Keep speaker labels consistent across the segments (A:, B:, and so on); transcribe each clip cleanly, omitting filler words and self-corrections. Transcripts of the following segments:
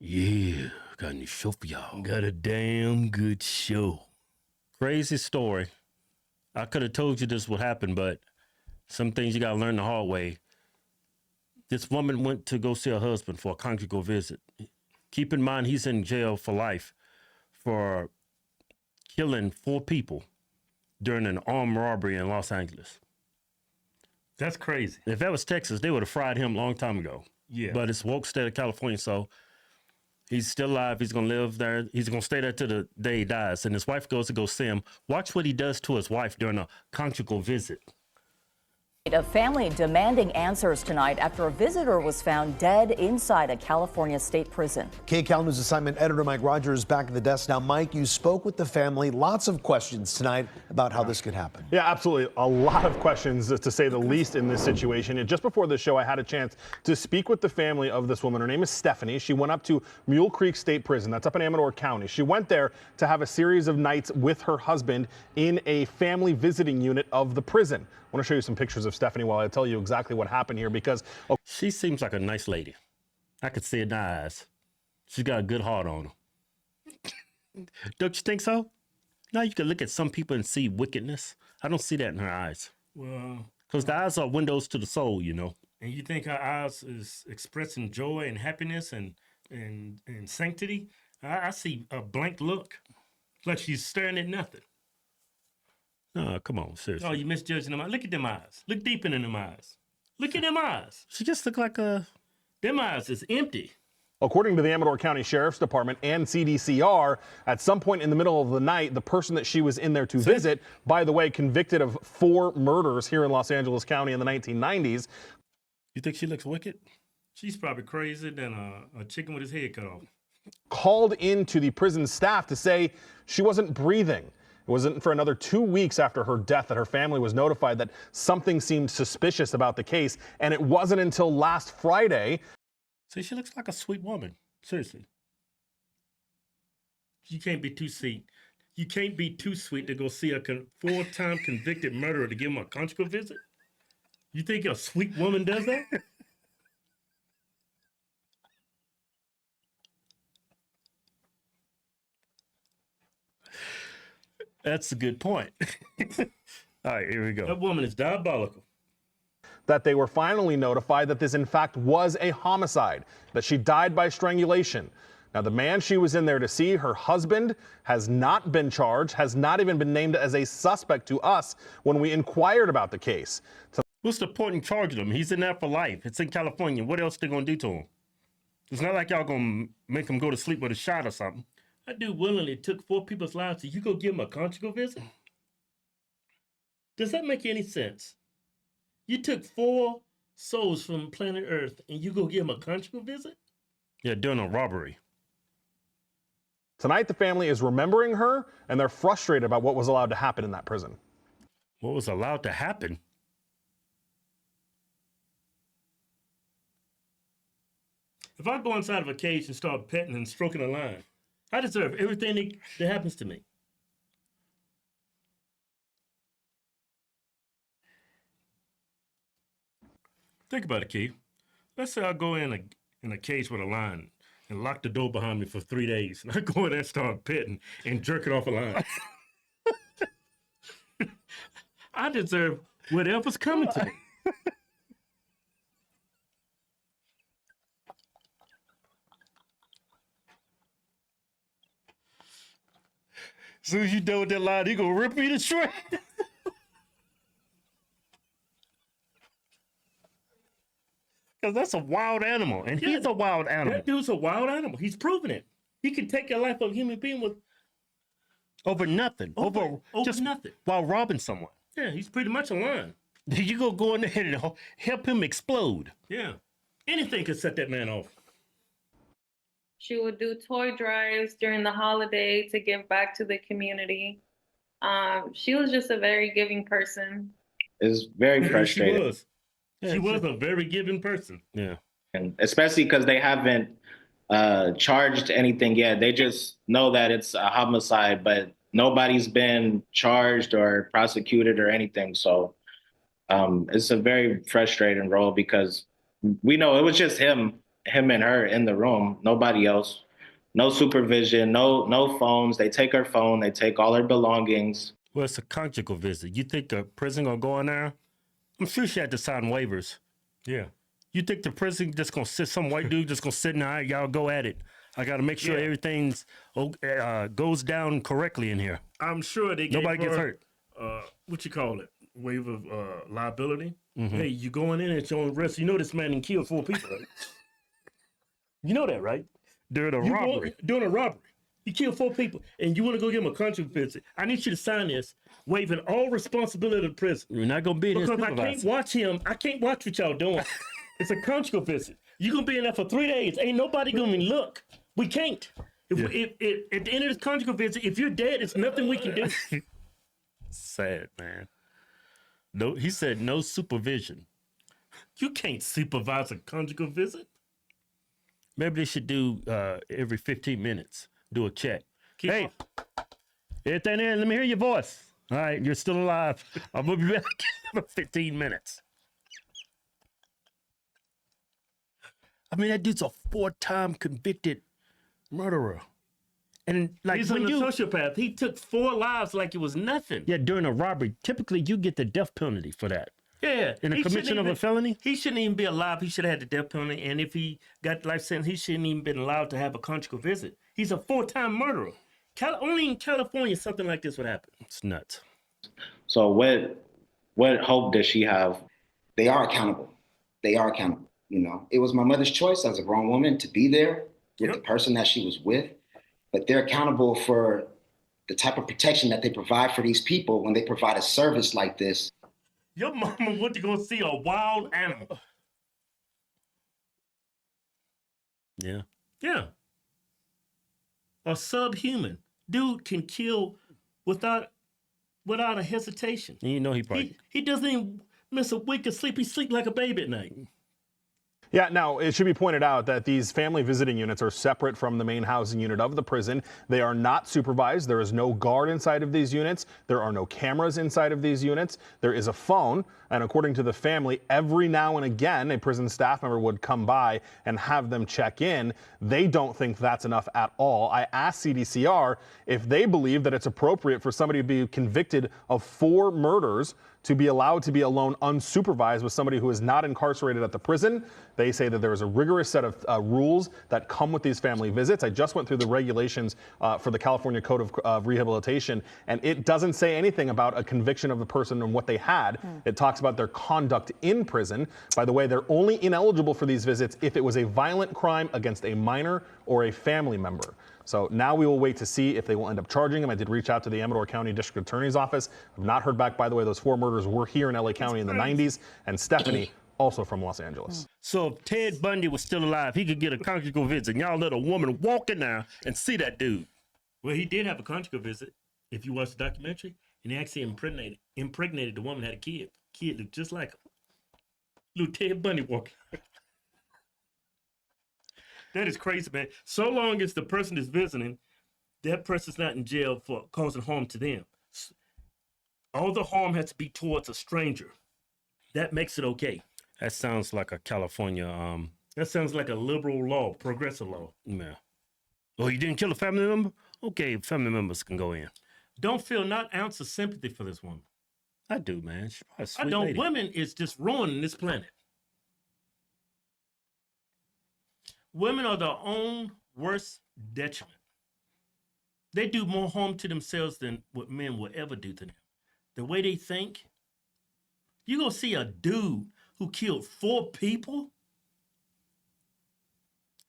A: Yeah, got a new show for y'all. Got a damn good show. Crazy story. I could have told you this would happen, but some things you gotta learn the hard way. This woman went to go see her husband for a conjugal visit. Keep in mind, he's in jail for life for killing 4 people during an armed robbery in Los Angeles.
B: That's crazy.
A: If that was Texas, they would have fried him a long time ago.
B: Yeah.
A: But it's woke state of California, so he's still alive. He's going to live there. He's going to stay there till the day he dies. And his wife goes to go see him. Watch what he does to his wife during a conjugal visit.
C: A family demanding answers tonight after a visitor was found dead inside a California state prison.
D: KCAL News assignment editor Mike Rogers back at the desk. Now, Mike, you spoke with the family. Lots of questions tonight about how this could happen.
E: Yeah, absolutely. A lot of questions, to say the least, in this situation. And just before the show, I had a chance to speak with the family of this woman. Her name is Stephanie. She went up to Mule Creek State Prison. That's up in Amador County. She went there to have a series of nights with her husband in a family visiting unit of the prison. I want to show you some pictures of Stephanie while I tell you exactly what happened here, because
A: she seems like a nice lady. I could see it in her eyes. She's got a good heart on her. Don't you think so? Now you can look at some people and see wickedness. I don't see that in her eyes.
B: Well,
A: because the eyes are windows to the soul, you know.
B: And you think her eyes is expressing joy and happiness and sanctity? I see a blank look, like she's staring at nothing.
A: No, come on, seriously.
B: Oh, you misjudging them eyes. Look at them eyes. Look deep in them eyes. Look at them eyes.
A: She just look like a...
B: Them eyes is empty.
E: According to the Amador County Sheriff's Department and CDCR, at some point in the middle of the night, the person that she was in there to visit, by the way, convicted of 4 murders here in Los Angeles County in the 1990s.
A: You think she looks wicked?
B: She's probably crazier than a chicken with his head cut off.
E: Called into the prison staff to say she wasn't breathing. It wasn't for another 2 weeks after her death that her family was notified that something seemed suspicious about the case. And it wasn't until last Friday.
A: See, she looks like a sweet woman. Seriously.
B: You can't be too sweet. You can't be too sweet to go see a 4-time convicted murderer to give him a conjugal visit. You think a sweet woman does that?
A: That's a good point. All right, here we go.
B: That woman is diabolical.
E: That they were finally notified that this, in fact, was a homicide, that she died by strangulation. Now, the man she was in there to see, her husband, has not been charged, has not even been named as a suspect to us when we inquired about the case.
A: What's the point in charging him? He's in there for life. It's in California. What else they gonna do to him? It's not like y'all gonna make him go to sleep with a shot or something.
B: That dude willingly took 4 people's lives. So you go give him a conjugal visit? Does that make any sense? You took 4 souls from planet Earth and you go give him a conjugal visit?
A: Yeah, during a robbery.
E: Tonight, the family is remembering her, and they're frustrated about what was allowed to happen in that prison.
A: What was allowed to happen?
B: If I go inside of a cage and start petting and stroking a line, I deserve everything that happens to me. Think about it, Keith. Let's say I go in a cage with a lion and lock the door behind me for 3 days, and I go in there and start petting and jerking off a lion. I deserve whatever's coming to me.
A: As soon as you done with that line, he gonna rip me to shreds. Because that's a wild animal, and he's a wild animal.
B: That dude's a wild animal. He's proven it. He can take the life of a human being with
A: over nothing. Over just
B: nothing.
A: While robbing someone.
B: Yeah, he's pretty much a lion.
A: You go in there and help him explode.
B: Yeah. Anything could set that man off.
F: She would do toy drives during the holiday to give back to the community. She was just a very giving person.
G: It's very frustrating.
B: She was. She was a very giving person.
A: Yeah.
G: And especially because they haven't charged anything yet. They just know that it's a homicide, but nobody's been charged or prosecuted or anything. So it's a very frustrating role because we know it was just him him and her in the room, nobody else. No supervision, no phones. They take her phone, they take all her belongings.
A: Well, it's a conjugal visit. You think the prison gonna go in there? I'm sure she had to sign waivers.
B: Yeah.
A: You think the prison just gonna sit, some white dude just gonna sit in there, y'all go at it. I gotta make sure everything's goes down correctly in here.
B: I'm sure they gave
A: Nobody gets hurt.
B: What you call it? Waiver of liability. Hey, you going in at your own risk. You know this man didn't kill 4 people, right? You know that, right?
A: During a robbery.
B: During a robbery. He killed 4 people. And you want to go give him a conjugal visit. I need you to sign this, waiving all responsibility of the prison.
A: You're not gonna be in his
B: Because I
A: supervisor.
B: can't watch him. I can't watch what y'all doing. It's a conjugal visit. You're going to be in there for 3 days. Ain't nobody going to look. We can't. If at the end of this conjugal visit, if you're dead, it's nothing we can do.
A: Sad, man. No, he said no supervision.
B: You can't supervise a conjugal visit.
A: Maybe they should do every 15 minutes, do a check. Hey, everything in? Let me hear your voice. All right, you're still alive. I'm gonna be back in 15 minutes. I mean, that dude's a 4-time convicted murderer. And like
B: He's a sociopath. He took 4 lives like it was nothing.
A: Yeah, during a robbery, typically you get the death penalty for that.
B: Yeah.
A: In the commission of a felony?
B: He shouldn't even be alive. He should have had the death penalty. And if he got life sentence, he shouldn't even been allowed to have a conjugal visit. He's a 4-time murderer. Only in California something like this would happen.
A: It's nuts.
G: So what hope does she have?
H: They are accountable. They are accountable. You know, it was my mother's choice as a grown woman to be there with the person that she was with, but they're accountable for the type of protection that they provide for these people when they provide a service like this.
B: Your mama went to go see a wild animal.
A: Yeah.
B: Yeah. A subhuman. Dude can kill without a hesitation.
A: And you know he probably...
B: He doesn't even miss a wink of sleep. He sleep like a baby at night.
E: Yeah, now it should be pointed out that these family visiting units are separate from the main housing unit of the prison. They are not supervised. There is no guard inside of these units. There are no cameras inside of these units. There is a phone. And according to the family, every now and again, a prison staff member would come by and have them check in. They don't think that's enough at all. I asked CDCR if they believe that it's appropriate for somebody to be convicted of 4 murders to be allowed to be alone unsupervised with somebody who is not incarcerated at the prison. They say that there is a rigorous set of rules that come with these family visits. I just went through the regulations for the California Code of Rehabilitation, and it doesn't say anything about a conviction of the person and what they had. It talks about their conduct in prison. By the way, they're only ineligible for these visits if it was a violent crime against a minor or a family member. So now we will wait to see if they will end up charging him. I did reach out to the Amador County District Attorney's Office. I've not heard back, by the way. Those 4 murders were here in LA County in the 90s. And Stephanie, also from Los Angeles.
A: So if Ted Bundy was still alive, he could get a conjugal visit. And y'all let a woman walk in there and see that dude.
B: Well, he did have a conjugal visit. If you watch the documentary, and he actually impregnated the woman, had a kid. Kid looked just like him. Little Ted Bundy walking. That is crazy, man. So long as the person is visiting, that person's not in jail for causing harm to them. All the harm has to be towards a stranger. That makes it okay.
A: That sounds like a California...
B: That sounds like a liberal law, progressive law.
A: Yeah. Oh, you didn't kill a family member? Okay, family members can go in.
B: Don't feel not an ounce of sympathy for this woman.
A: I do, man. She's probably a sweet
B: I don't.
A: lady.
B: Women is just ruining this planet. Women are their own worst detriment. They do more harm to themselves than what men will ever do to them. The way they think, you gonna see a dude who killed 4 people?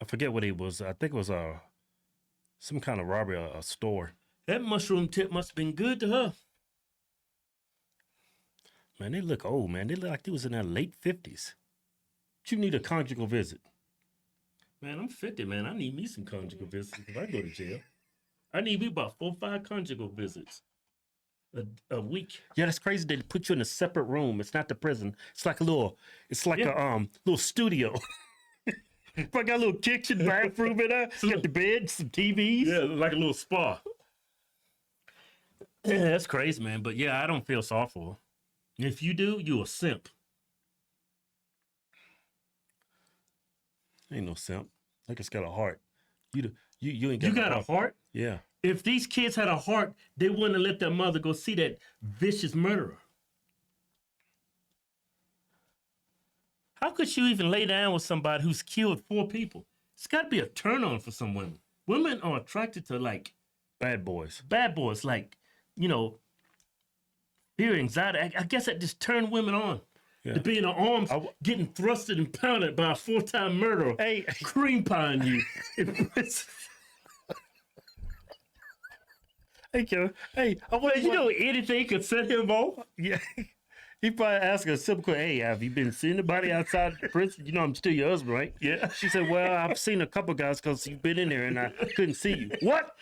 A: I forget what it was. I think it was some kind of robbery, a store.
B: That mushroom tip must have been good to her.
A: Man, they look old, man. They look like they was in their late 50s. You need a conjugal visit.
B: Man, I'm 50, man. I need me some conjugal visits if I go to jail. I need me about 4 or 5 conjugal visits a week.
A: Yeah, that's crazy. They put you in a separate room. It's not the prison. It's like a little little studio. Probably got a little kitchen, bathroom in there. Got the bed, some TVs.
B: Yeah, like a little spa. Yeah, that's crazy, man. But yeah, I don't feel sorry for her. If you do, you a simp.
A: Ain't no simp. I just got a heart. You ain't got
B: You got a heart?
A: Yeah.
B: If these kids had a heart, they wouldn't have let their mother go see that vicious murderer. How could you even lay down with somebody who's killed 4 people? It's got to be a turn on for some women. Women are attracted to like
A: Bad boys.
B: like, you know, fear, anxiety. I guess that just turned women on.
A: Yeah.
B: To be in the arms, getting thrusted and pounded by a 4-time murderer,
A: Hey.
B: cream pieing you.
A: Hey, Kevin. Hey, I want
B: You know anything could set him off?
A: Yeah. He probably asked her a simple question. Hey, have you been seeing anybody outside the prison? You know, I'm still your husband, right?
B: Yeah.
A: She said, well, I've seen a couple guys because you've been in there and I couldn't see you. What?